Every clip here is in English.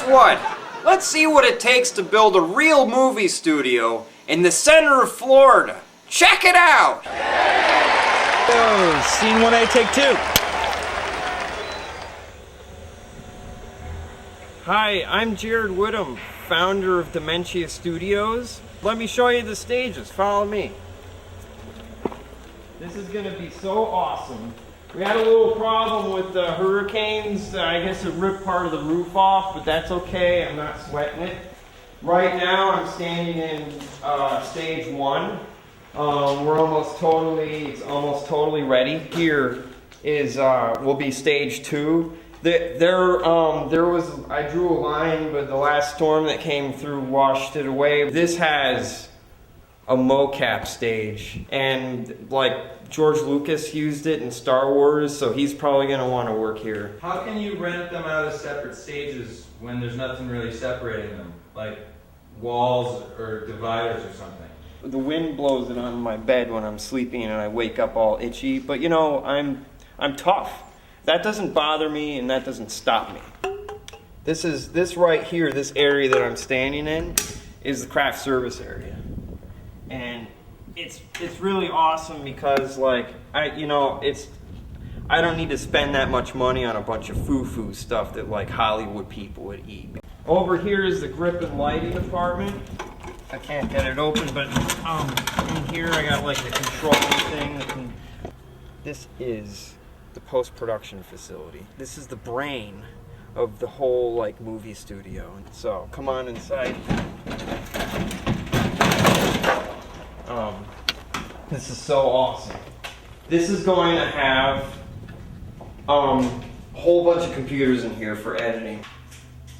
What? Let's see what it takes to build a real movie studio in the center of Florida. Check it out! Oh, scene 1A, take 2. Hi, I'm Jared Whitham, founder of Dementia Studios. Let me show you the stages. Follow me. This is going to be so awesome. We had a little problem with the hurricanes. I guess it ripped part of the roof off, but that's okay. I'm not sweating it. Right now, I'm standing in stage 1. It's almost totally ready. Here is will be stage 2. I drew a line, but the last storm that came through washed it away. This has a mocap stage, and like George Lucas used it in Star Wars, so he's probably going to want to work here. How can you rent them out as separate stages when there's nothing really separating them, like walls or dividers or something? The wind blows it on my bed when I'm sleeping and I wake up all itchy, but you know, I'm tough. That doesn't bother me and that doesn't stop me. This right here, this area that I'm standing in, is the craft service area. And it's really awesome because like I don't need to spend that much money on a bunch of foo-foo stuff that like Hollywood people would eat. Over here is the grip and lighting department. I can't get it open, but in here I got like the control thing. This is the post-production facility. This is the brain of the whole like movie studio. So come on inside. This is so awesome. This is going to have a whole bunch of computers in here for editing.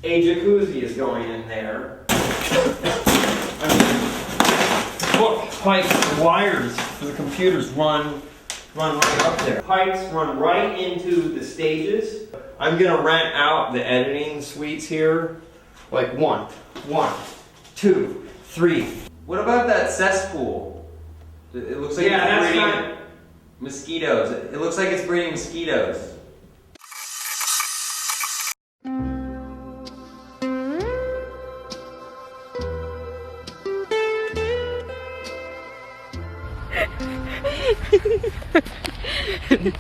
A jacuzzi is going in there. Look, pipes and wires for the computers run right up there. Pipes run right into the stages. I'm gonna rent out the editing suites here, like 1, 2, 3. What about that cesspool? It looks like it's breeding mosquitoes. It looks like it's breeding mosquitoes.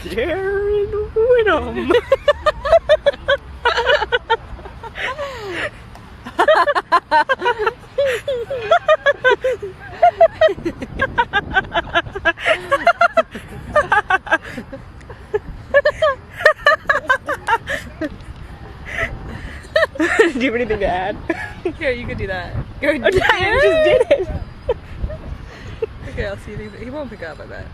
Jared Whitham. Do you have anything to add? Here, you can do that. Go, you just did it. Okay, I'll see if he won't pick up, I bet.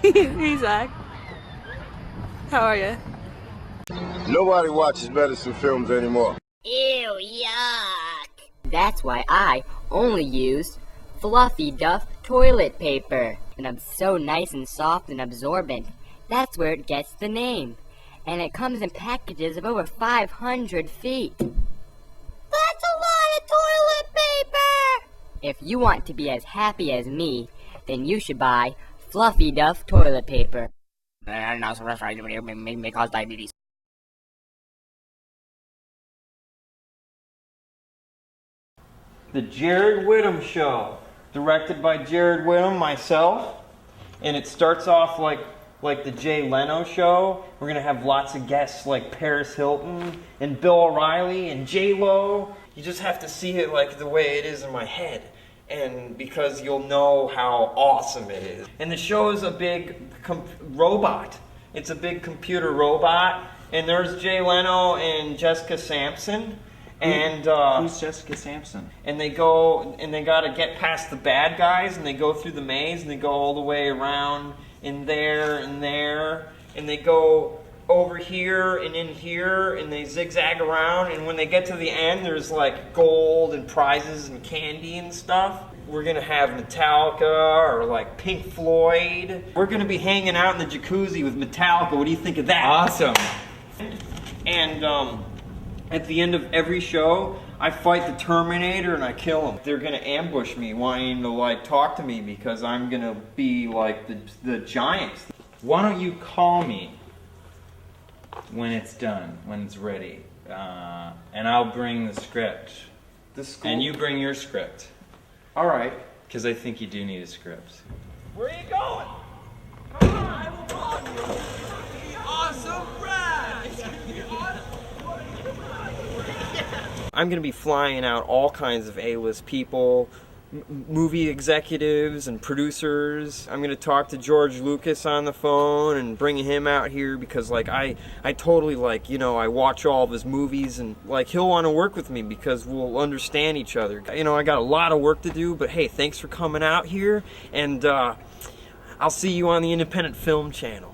Hey, Zach. How are you? Nobody watches medicine films anymore. Ew, yuck. That's why I only use Fluffy Duff toilet paper. And I'm so nice and soft and absorbent. That's where it gets the name. And it comes in packages of over 500 feet. That's a lot of toilet paper! If you want to be as happy as me, then you should buy Fluffy Duff toilet paper. And also may cause diabetes. The Jared Whitham Show, directed by Jared Whitham, myself, and it starts off like the Jay Leno show. We're gonna have lots of guests like Paris Hilton and Bill O'Reilly and J-Lo. You just have to see it like the way it is in my head, and because you'll know how awesome it is. And the show is a big robot. It's a big computer robot, and there's Jay Leno and Jessica Simpson. And who's Jessica Simpson? And they go and they gotta get past the bad guys, and they go through the maze, and they go all the way around in there and there, and they go over here and in here, and they zigzag around, and when they get to the end, there's like gold and prizes and candy and stuff. We're gonna have Metallica or like Pink Floyd. We're gonna be hanging out in the jacuzzi with Metallica. What do you think of that? Awesome. And at the end of every show, I fight the Terminator and I kill him. They're gonna ambush me, wanting to like talk to me because I'm gonna be like the giant. Why don't you call me when it's done, when it's ready, and I'll bring the script. And you bring your script. All right. Because I think you do need a script. Where are you going? I'm going to be flying out all kinds of A-list people, movie executives and producers. I'm going to talk to George Lucas on the phone and bring him out here because like I totally like, you know, I watch all of his movies and like he'll want to work with me because we'll understand each other. You know, I got a lot of work to do, but hey, thanks for coming out here, and I'll see you on the Independent Film Channel.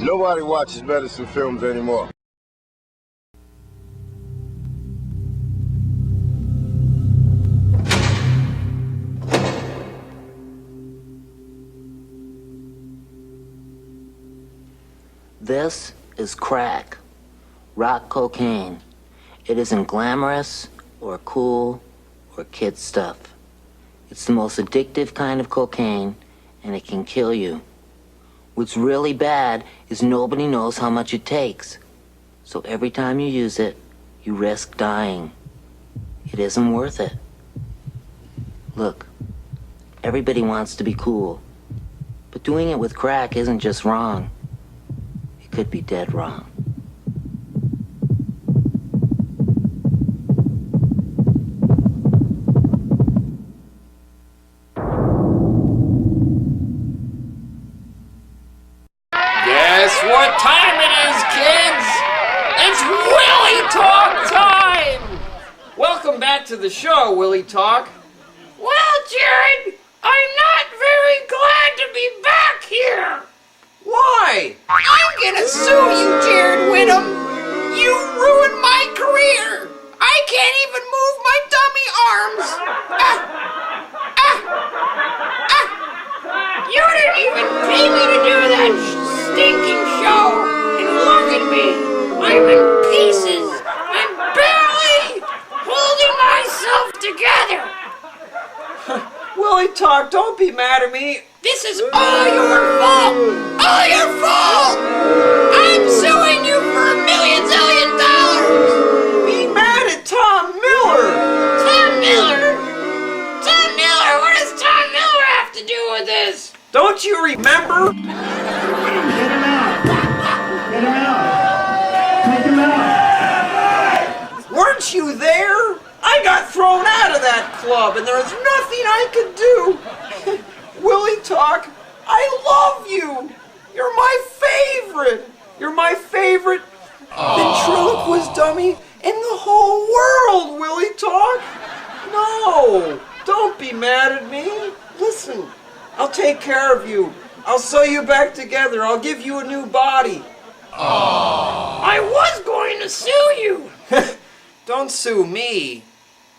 Nobody watches medicine films anymore. This is crack, rock cocaine. It isn't glamorous or cool or kid stuff. It's the most addictive kind of cocaine, and it can kill you. What's really bad is nobody knows how much it takes. So every time you use it, you risk dying. It isn't worth it. Look, everybody wants to be cool, but doing it with crack isn't just wrong. It could be dead wrong. Guess what time it is, kids? It's Willie Talk time! Welcome back to the show, Willie Talk. Well, Jared, I'm not very glad to be back here. Why? I'm gonna sue you, Jared Whitham. You ruined my career. I can't even move my dummy arms. You didn't even pay me to do that stinking show. And look at me. I'm in pieces. I'm barely holding myself together. Willie Talk, don't be mad at me. This is all your fault. All your fault. I'm suing you for $1 million. Be mad at Tom Miller. Tom Miller? Tom Miller? What does Tom Miller have to do with this? Don't you remember? Get him out! Get him out! Take him out! Weren't you there? I got thrown out of that club and there was nothing I could do. Willie Talk, I love you. You're my favorite. You're my favorite ventriloquist dummy in the whole world, Willie Talk. No, don't be mad at me. Listen, I'll take care of you. I'll sew you back together. I'll give you a new body. I was going to sue you. Don't sue me.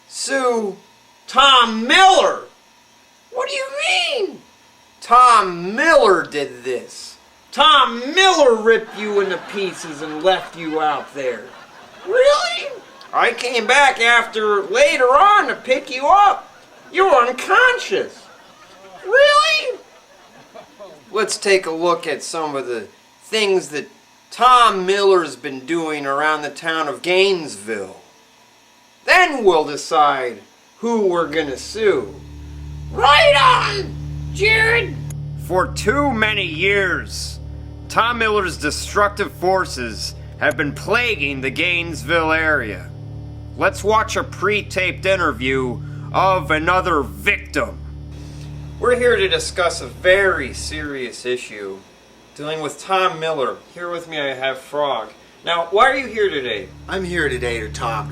Sue Tom Miller. What do you mean? Tom Miller did this. Tom Miller ripped you into pieces and left you out there. Really? I came back later on to pick you up. You were unconscious. Really? Let's take a look at some of the things that Tom Miller's been doing around the town of Gainesville. Then we'll decide who we're gonna sue. Right on, Jared! For too many years, Tom Miller's destructive forces have been plaguing the Gainesville area. Let's watch a pre-taped interview of another victim. We're here to discuss a very serious issue dealing with Tom Miller. Here with me I have Frog. Now, why are you here today? I'm here today to talk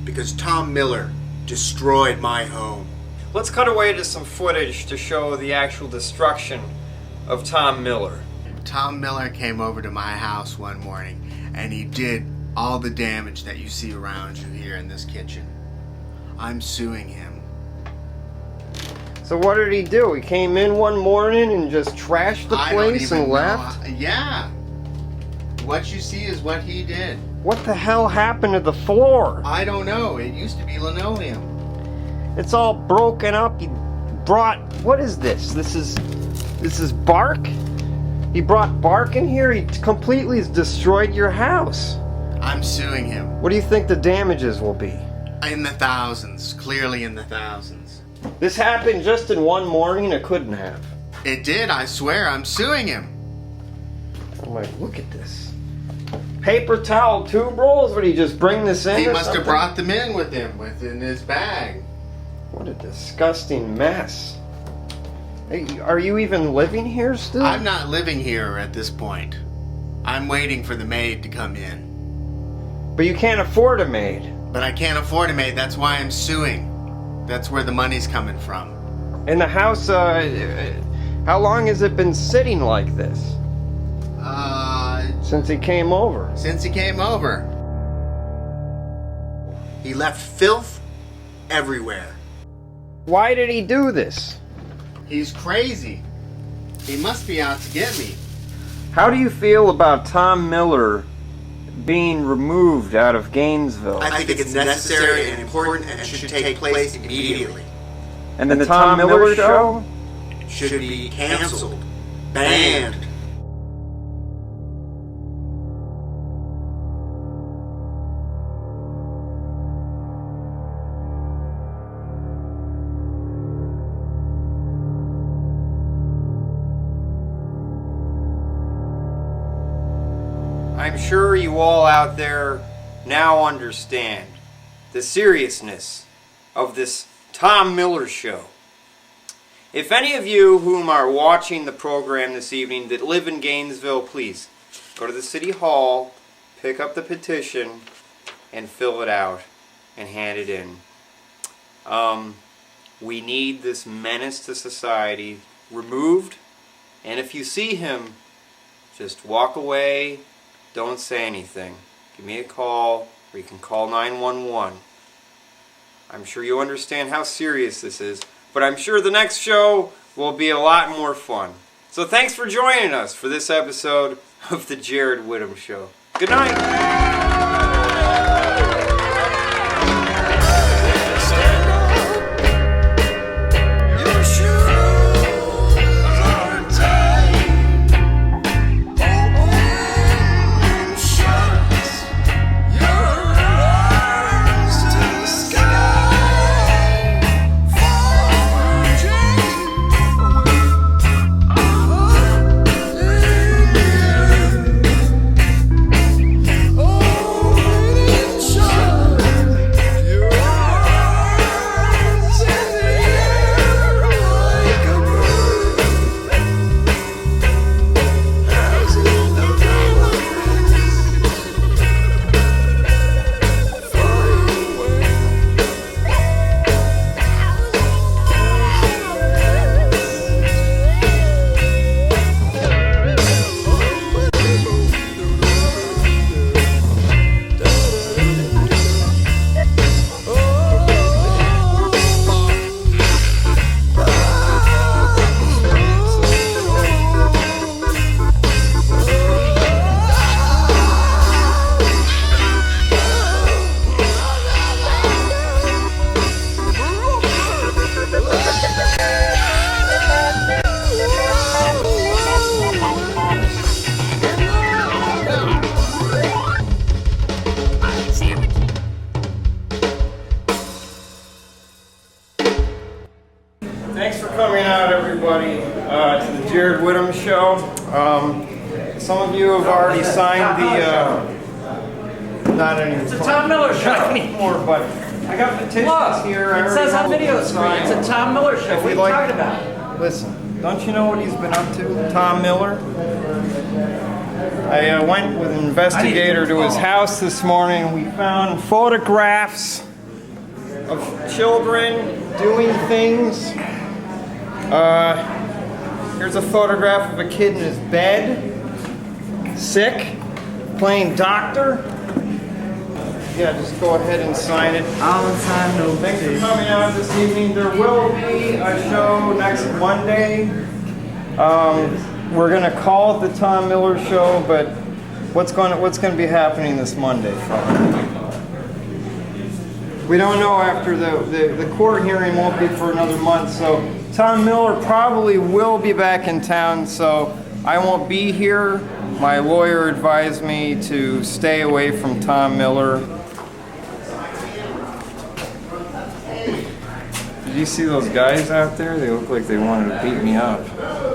because Tom Miller destroyed my home. Let's cut away to some footage to show the actual destruction of Tom Miller. Tom Miller came over to my house one morning and he did all the damage that you see around you here in this kitchen. I'm suing him. So what did he do? He came in one morning and just trashed the place and left? Yeah. What you see is what he did. What the hell happened to the floor? I don't know. It used to be linoleum. It's all broken up. He brought... What is this? This is bark? He brought bark in here? He completely destroyed your house. I'm suing him. What do you think the damages will be? In the thousands. Clearly in the thousands. This happened just in one morning? It couldn't have. It did, I swear. I'm suing him. I'm like, look at this. Paper towel tube rolls? Would he just bring this in? He or must something? have brought them in with him, within his bag. What a disgusting mess. Hey, are you even living here still? I'm not living here at this point. I'm waiting for the maid to come in. But you can't afford a maid. But I can't afford a maid, that's why I'm suing. That's where the money's coming from. And the house, how long has it been sitting like this? Since he came over. Since he came over. He left filth everywhere. Why did he do this? He's crazy. He must be out to get me. How do you feel about Tom Miller being removed out of Gainesville? I think it's necessary and important and should take place immediately. And the Tom Miller show? Should be canceled. Banned. I'm sure you all out there now understand the seriousness of this Tom Miller show. If any of you whom are watching the program this evening that live in Gainesville, please go to the City Hall, pick up the petition, and fill it out and hand it in. We need this menace to society removed, and if you see him, just walk away. Don't say anything. Give me a call, or you can call 911. I'm sure you understand how serious this is, but I'm sure the next show will be a lot more fun. So thanks for joining us for this episode of The Jared Whitham Show. Good night. Oh to the Jared Whitham show. Some of you have already signed the, not anymore. It's a Tom Miller show. Not anymore, but I got petitions Look, here. it says on video screen, it's a Tom Miller show. What are you talking about? Listen, don't you know what he's been up to, Tom Miller? I went with an investigator to his house this morning. We found photographs of children doing things. Here's a photograph of a kid in his bed, sick, playing doctor. Yeah, just go ahead and sign it. All the time, no Thanks for coming out this evening. There will be a show next Monday. We're gonna call it the Tom Miller Show, but what's gonna be happening this Monday, Father? We don't know. After the court hearing won't be for another month, so Tom Miller probably will be back in town, so I won't be here. My lawyer advised me to stay away from Tom Miller. Did you see those guys out there? They look like they wanted to beat me up.